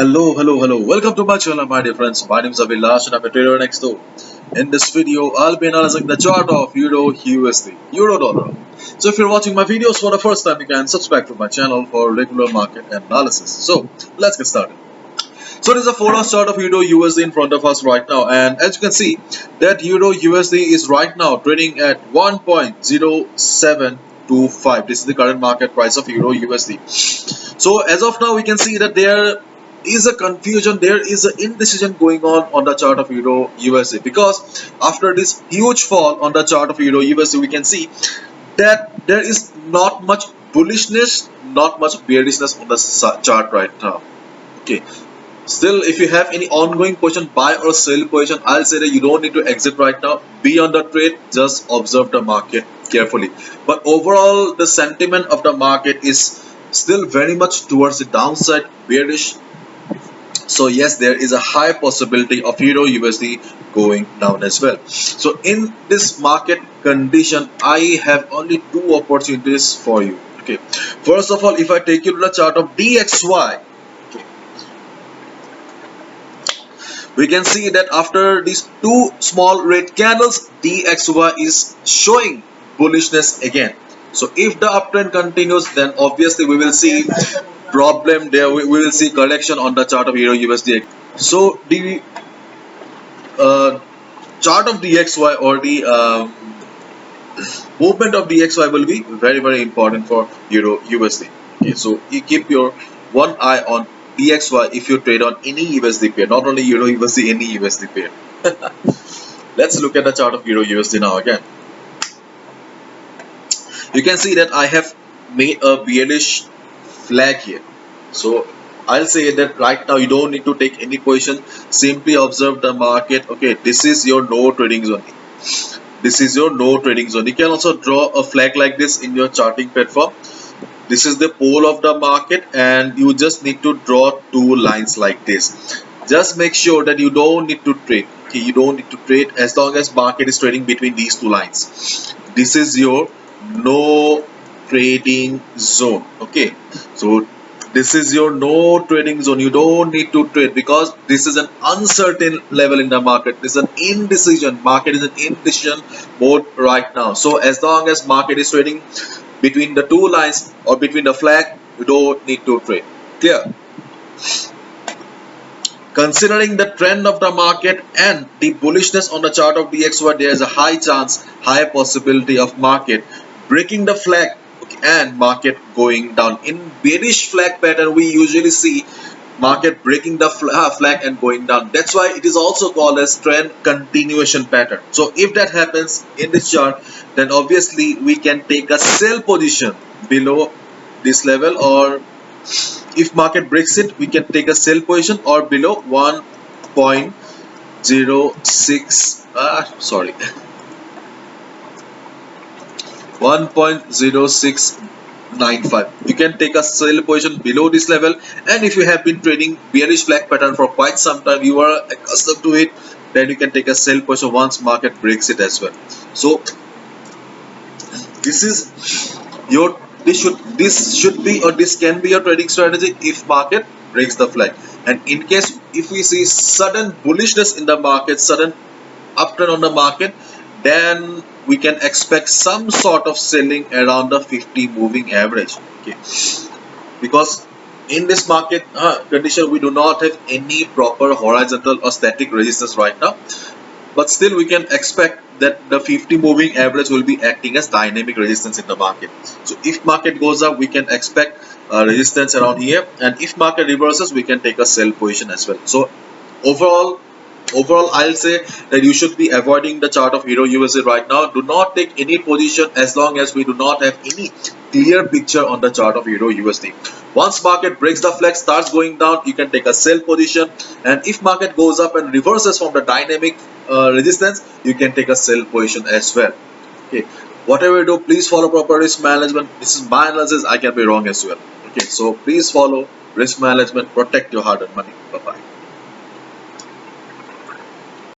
Hello. Welcome to my channel, my dear friends. My name is Abhilash and I'm a trader next door. In this video, I'll be analyzing the chart of Euro USD, Euro dollar. So if you're watching my videos for the first time, you can subscribe to my channel for regular market analysis. So let's get started. So there's a 4-hour chart of Euro USD in front of us right now, and as you can see, that Euro USD is right now trading at 1.0725. This is the current market price of Euro USD. So as of now, we can see that there is a confusion, there is an indecision going on the chart of Euro USD, because after this huge fall on the chart of Euro USD, we can see that there is not much bullishness, not much bearishness on the chart right now. Okay. Still, if you have any ongoing position, buy or sell position, I'll say that you don't need to exit right now. Be on the trade, just observe the market carefully. But overall, the sentiment of the market is still very much towards the downside, bearish. So yes, there is a high possibility of Euro USD going down as well. So in this market condition, I have only two opportunities for you. Okay, first of all, if I take you to the chart of DXY, we can see that after these two small red candles, DXY is showing bullishness again. So if the uptrend continues, then obviously we will see problem there. We will see correction on the chart of Euro USD. So the chart of DXY, or the movement of DXY, will be very important for Euro USD. Okay, so you keep your one eye on DXY if you trade on any USD pair, not only Euro USD, any USD pair. Let's look at the chart of Euro USD now again. You can see that I have made a bearish flag here. So I'll say that right now you don't need to take any position. Simply observe the market. Okay, this is your no trading zone. This is your no trading zone. You can also draw a flag like this in your charting platform. This is the pole of the market, and you just need to draw two lines like this. Just make sure that you don't need to trade. Okay, you don't need to trade as long as market is trading between these two lines. This is your no trading zone. Okay, so this is your no trading zone. You don't need to trade because this is an uncertain level in the market. This is an indecision. Market is an indecision mode right now. So as long as market is trading between the two lines or between the flag, you don't need to trade. Clear? Considering the trend of the market and the bullishness on the chart of DXY, there is a high chance, high possibility of market breaking the flag and market going down. In bearish flag pattern, we usually see market breaking the flag and going down. That's why it is also called as trend continuation pattern. So if that happens in this chart, then obviously we can take a sell position below this level, or if market breaks it, we can take a sell position or below 1.06 1.0695. You can take a sell position below this level, and if you have been trading bearish flag pattern for quite some time, you are accustomed to it, then you can take a sell position once market breaks it as well. So this is your this should be, or this can be your trading strategy if market breaks the flag. And in case if we see sudden bullishness in the market, sudden uptrend on the market, then we can expect some sort of selling around the 50 moving average. Okay, because in this market condition, we do not have any proper horizontal or static resistance right now, but still we can expect that the 50 moving average will be acting as dynamic resistance in the market. So if market goes up, we can expect resistance around here, and if market reverses, we can take a sell position as well. So overall I'll say that you should be avoiding the chart of Euro USD right now. Do not take any position as long as we do not have any clear picture on the chart of Euro USD. Once market breaks the flag, starts going down, you can take a sell position, and if market goes up and reverses from the dynamic resistance, you can take a sell position as well. Okay, whatever you do, please follow proper risk management. This is my analysis. I can be wrong as well. Okay, so please follow risk management, protect your hard-earned money.